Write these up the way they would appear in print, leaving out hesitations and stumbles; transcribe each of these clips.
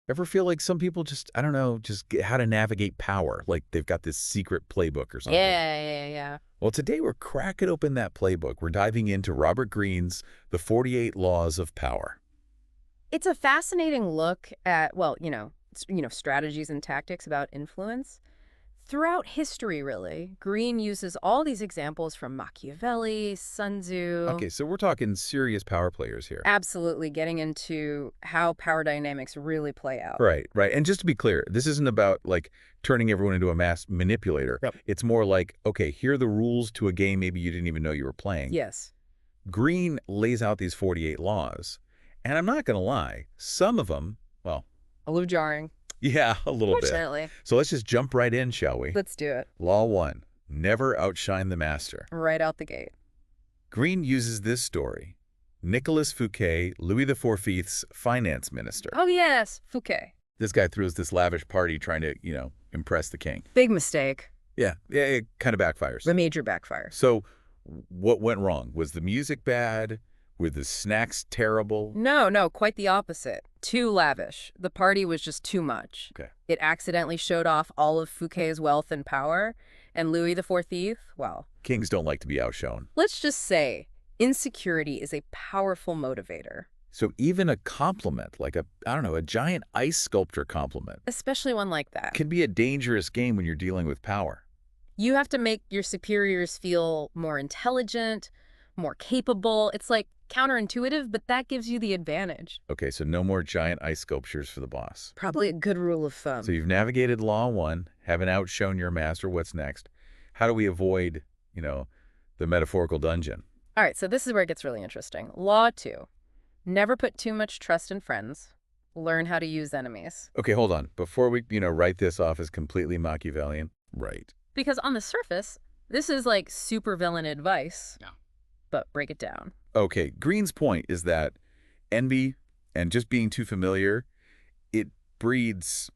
Ever feel like some people just, I don't know, just get how to navigate power, like they've got this secret playbook or something? Yeah. Well, today we're cracking open that playbook. We're diving into Robert Greene's The 48 Laws of Power. It's a fascinating look at, well, strategies and tactics about influence. Throughout history, really, Green uses all these examples from Machiavelli, Sun Tzu, Okay, so we're talking serious power players here. absolutely getting into how power dynamics really play out. Right, right. And just to be clear, this isn't about like turning everyone into a mass manipulator. Yep. It's more like, okay, here are the rules to a game maybe you didn't even know you were playing. Yes. Green lays out these 48 laws. And I'm not going to lie, some of them, well, A little jarring. yeah, a little bit. Fortunately. So let's just jump right in, shall we? Let's do it. Law 1, never outshine the master. Right out the gate. Green uses this story. Nicolas Fouquet, Louis XIV's finance minister. Oh, yes. Fouquet. This guy throws this lavish party trying to, impress the king. Big mistake. Yeah, it kind of backfires. A major backfire. So what went wrong? Was the music bad? Were the snacks terrible? No, quite the opposite. Too lavish. The party was just too much. Okay. It accidentally showed off all of Fouquet's wealth and power, and Louis XIV, well, Kings don't like to be outshone. let's just say insecurity is a powerful motivator, So even a compliment, like a giant ice sculpture compliment, especially one like that. can be a dangerous game when you're dealing with power. You have to make your superiors feel more intelligent, more capable. It's like counterintuitive, but that gives you the advantage. Okay, so no more giant ice sculptures for the boss. Probably a good rule of thumb. So you've navigated Law 1, haven't outshone your master. What's next? How do we avoid, the metaphorical dungeon? All right, so this is where it gets really interesting. Law 2. Never put too much trust in friends. Learn how to use enemies. Okay, hold on. Before we, write this off as completely Machiavellian. Right. Because on the surface, this is like supervillain advice. Yeah. But break it down. Okay, Green's point is that envy and just being too familiar, it breeds,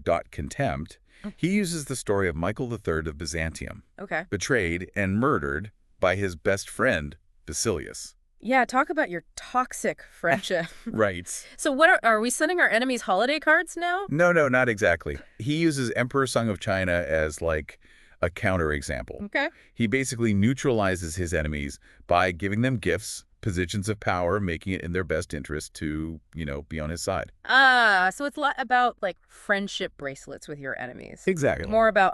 dot contempt. He uses the story of Michael III of Byzantium, Okay. betrayed and murdered by his best friend, Basilius. Yeah, talk about your toxic friendship. Right. So what are we sending our enemies holiday cards now? No, not exactly. He uses Emperor Sung of China as like a counterexample. Okay. He basically neutralizes his enemies by giving them gifts, positions of power, making it in their best interest to, be on his side. So it's a lot about like friendship bracelets with your enemies. Exactly. More about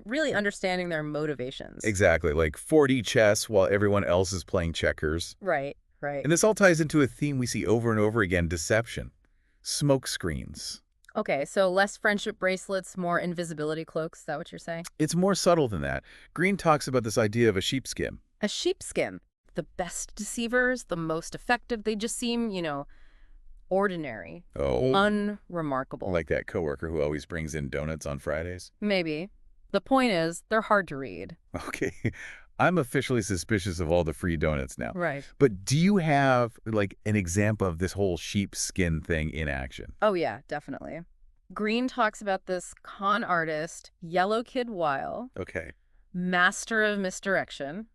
really understanding their motivations. Exactly. Like 4D chess while everyone else is playing checkers. Right. And this all ties into a theme we see over and over again, deception. Smoke screens. Okay, so less friendship bracelets, more invisibility cloaks. Is that what you're saying? It's more subtle than that. Green talks about this idea of a sheepskin. A sheepskin. The best deceivers, the most effective. They just seem, ordinary, Oh, unremarkable. like that coworker who always brings in donuts on Fridays. Maybe. The point is, they're hard to read. Okay, I'm officially suspicious of all the free donuts now. Right. But do you have, like, an example of this whole sheepskin thing in action? Oh, yeah, definitely. Green talks about this con artist, Yellow Kid Weil, Okay. master of misdirection.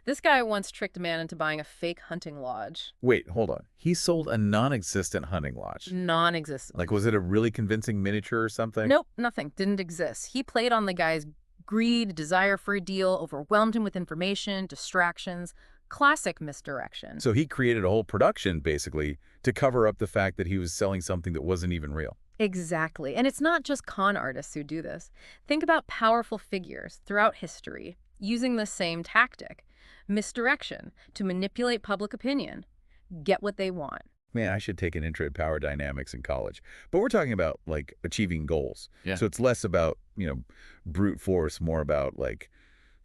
This guy once tricked a man into buying a fake hunting lodge. Wait, hold on. He sold a non-existent hunting lodge. Non-existent. Like, was it a really convincing miniature or something? Nope, nothing. Didn't exist. He played on the guy's greed, desire for a deal, overwhelmed him with information, distractions. Classic misdirection. So he created a whole production, basically, to cover up the fact that he was selling something that wasn't even real. Exactly. And it's not just con artists who do this. Think about powerful figures throughout history using the same tactic. Misdirection to manipulate public opinion. Get what they want. Man, I should take an intro to power dynamics in college. But we're talking about, like, achieving goals. Yeah. So it's less about, brute force, more about, like,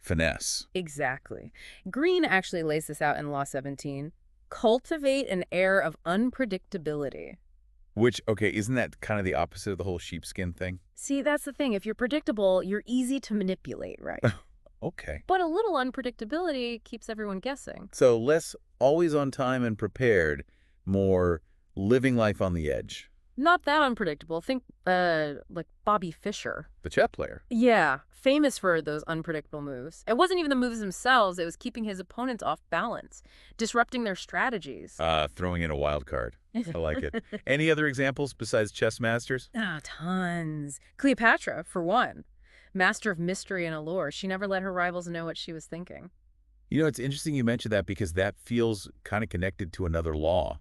finesse. Exactly. Green actually lays this out in Law 17. Cultivate an air of unpredictability. Which, okay, isn't that kind of the opposite of the whole sheepskin thing? See, that's the thing. If you're predictable, you're easy to manipulate, right? Okay. But a little unpredictability keeps everyone guessing. So less always on time and prepared, more living life on the edge. Not that unpredictable. Think, like Bobby Fischer. The chess player. Yeah, famous for those unpredictable moves. It wasn't even the moves themselves, it was keeping his opponents off balance, disrupting their strategies. Throwing in a wild card. I like it. Any other examples besides chess masters? Tons. Cleopatra, for one. Master of mystery and allure. She never let her rivals know what she was thinking. You know, it's interesting you mentioned that because that feels kind of connected to another law.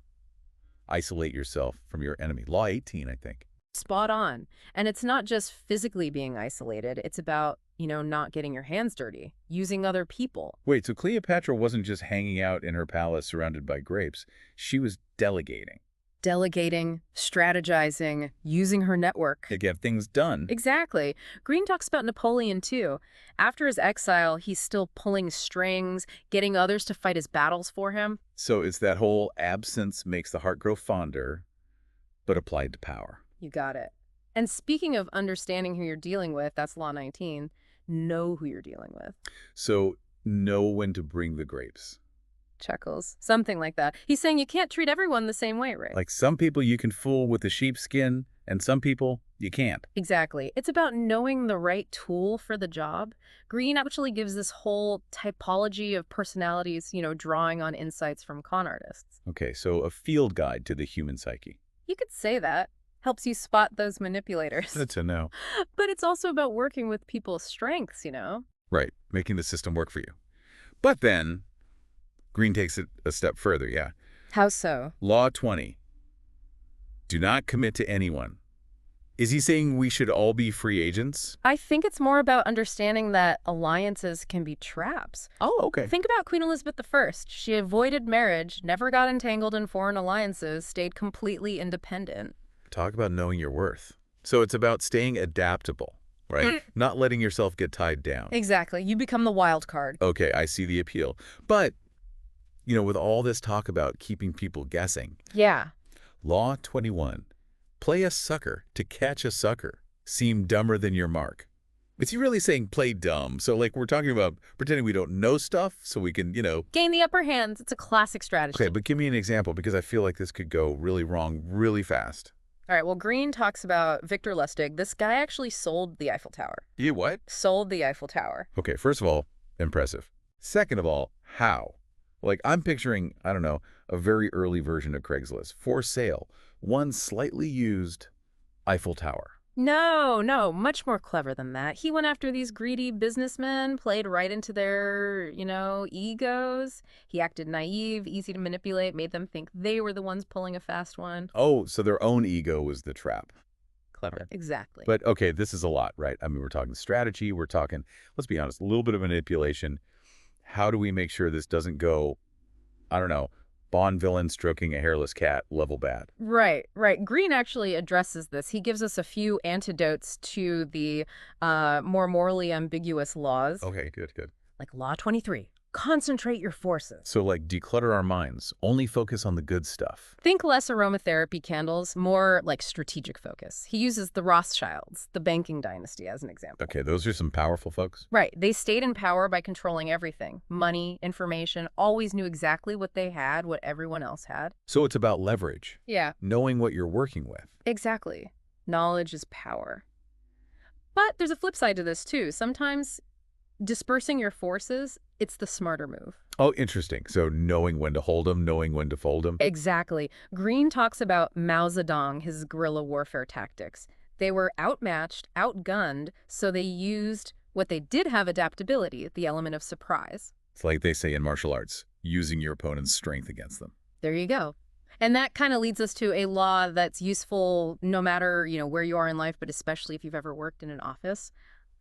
Isolate yourself from your enemy. Law 18, I think. Spot on. And it's not just physically being isolated. It's about, not getting your hands dirty, using other people. Wait, so Cleopatra wasn't just hanging out in her palace surrounded by grapes. She was delegating. Delegating, strategizing, using her network. To get things done. Exactly. Green talks about Napoleon, too. After his exile, he's still pulling strings, getting others to fight his battles for him. So it's that whole absence makes the heart grow fonder, but applied to power. You got it. And speaking of understanding who you're dealing with, that's Law 19, know who you're dealing with. So know when to bring the grapes. Chuckles. Something like that. He's saying you can't treat everyone the same way, right? Like some people you can fool with the sheepskin, and some people you can't. Exactly. It's about knowing the right tool for the job. Green actually gives this whole typology of personalities, drawing on insights from con artists. Okay, so a field guide to the human psyche. You could say that. Helps you spot those manipulators. Good to know. But it's also about working with people's strengths, Right, making the system work for you. But then, Green takes it a step further, yeah. How so? Law 20. Do not commit to anyone. Is he saying we should all be free agents? I think it's more about understanding that alliances can be traps. Oh, okay. Think about Queen Elizabeth I. She avoided marriage, never got entangled in foreign alliances, stayed completely independent. Talk about knowing your worth. So it's about staying adaptable, right? Not letting yourself get tied down. Exactly. You become the wild card. Okay, I see the appeal. But, with all this talk about keeping people guessing. Yeah. Law 21. Play a sucker to catch a sucker. Seem dumber than your mark. Is he really saying play dumb? So, we're talking about pretending we don't know stuff so we can, Gain the upper hand. It's a classic strategy. Okay, but give me an example because I feel like this could go really wrong really fast. All right, well, Green talks about Victor Lustig. This guy actually sold the Eiffel Tower. You what? Sold the Eiffel Tower. Okay, first of all, impressive. Second of all, how? I'm picturing, I don't know, a very early version of Craigslist. For sale. One slightly used Eiffel Tower. No, much more clever than that. He went after these greedy businessmen, played right into their, egos. He acted naive, easy to manipulate, made them think they were the ones pulling a fast one. Oh, so their own ego was the trap. Clever. Exactly. But, okay, this is a lot, right? I mean, we're talking strategy. We're talking, let's be honest, a little bit of manipulation. How do we make sure this doesn't go, I don't know, Bond villain stroking a hairless cat level bad? Right. Green actually addresses this. He gives us a few antidotes to the more morally ambiguous laws. Okay, good. Like Law 23. Concentrate your forces. So, declutter our minds. Only focus on the good stuff. Think less aromatherapy candles, more like strategic focus. He uses the Rothschilds, the banking dynasty, as an example. Okay, those are some powerful folks. Right. They stayed in power by controlling everything. Money, information, always knew exactly what they had, what everyone else had. So it's about leverage. Yeah. Knowing what you're working with. Exactly. Knowledge is power. But there's a flip side to this, too. Sometimes dispersing your forces, it's the smarter move. Oh, interesting. So knowing when to hold them, knowing when to fold them. Exactly. Green talks about Mao Zedong, his guerrilla warfare tactics. They were outmatched, outgunned, so they used what they did have adaptability, the element of surprise. It's like they say in martial arts, using your opponent's strength against them. There you go. And that kind of leads us to a law that's useful no matter, where you are in life, but especially if you've ever worked in an office.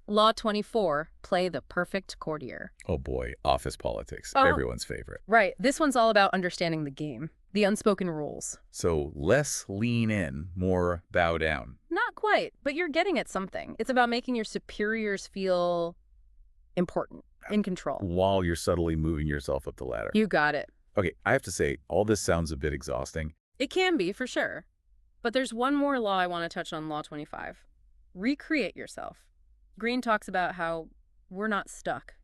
Law 24, play the perfect courtier. Oh boy, office politics, Oh. everyone's favorite. Right. This one's all about understanding the game, the unspoken rules. So less lean in, more bow down. Not quite, but you're getting at something. It's about making your superiors feel important, in control. While you're subtly moving yourself up the ladder. You got it. Okay, I have to say, all this sounds a bit exhausting. It can be, for sure. But there's one more law I want to touch on, Law 25. Recreate yourself. Green talks about how we're not stuck,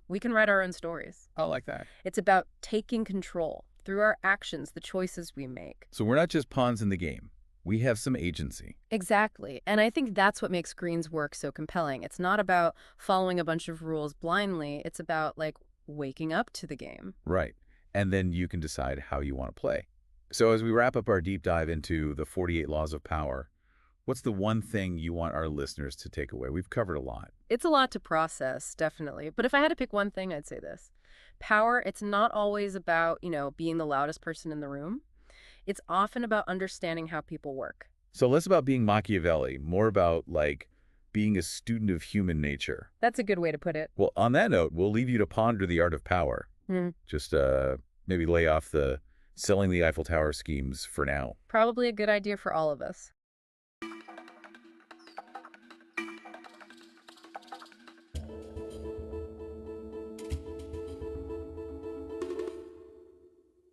We can write our own stories. I like that. It's about taking control through our actions, the choices we make. So we're not just pawns in the game. We have some agency. Exactly. And I think that's what makes Green's work so compelling. It's not about following a bunch of rules blindly. It's about, like, waking up to the game. Right. And then you can decide how you want to play. So as we wrap up our deep dive into the 48 Laws of Power, what's the one thing you want our listeners to take away? We've covered a lot. It's a lot to process, definitely. But if I had to pick one thing, I'd say this. Power, it's not always about, being the loudest person in the room. It's often about understanding how people work. So less about being Machiavelli, more about, like, being a student of human nature. That's a good way to put it. Well, on that note, we'll leave you to ponder the art of power. Hmm. Just maybe lay off the selling the Eiffel Tower schemes for now. Probably a good idea for all of us.